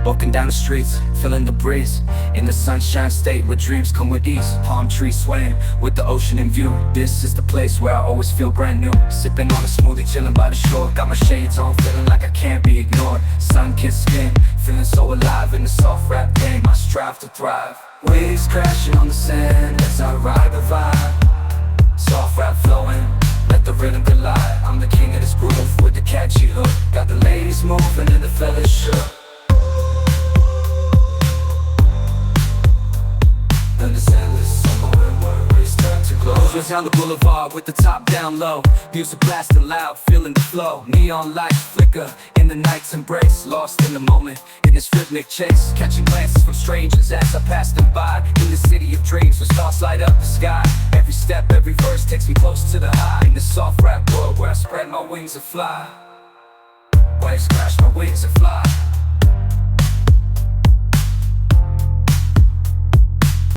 Walking down the streets, feeling the breeze, in the sunshine state where dreams come with ease. Palm trees swaying with the ocean in view. This is the place where I always feel brand new. Sipping on a smoothie, chilling by the shore. Got my shades on, feeling like I can't be ignored. Sun-kissed skin, feeling so alive in the soft rap game. I strive to thrive. Waves crashing on the sand as I ride the vibe. Soft rap flowing, let the rhythm collide. I'm the king of this groove with the catchy hook. Got the ladies moving and the fellas shook. Just down the boulevard with the top down low. Music blasting loud, feeling the flow. Neon lights flicker in the night's embrace. Lost in the moment, in this rhythmic chase. Catching glances from strangers as I pass them by. In the city of dreams where stars light up the sky. Every step, every verse takes me close to the high. In this soft rap world where I spread my wings and fly. Waves crash, my wings and fly.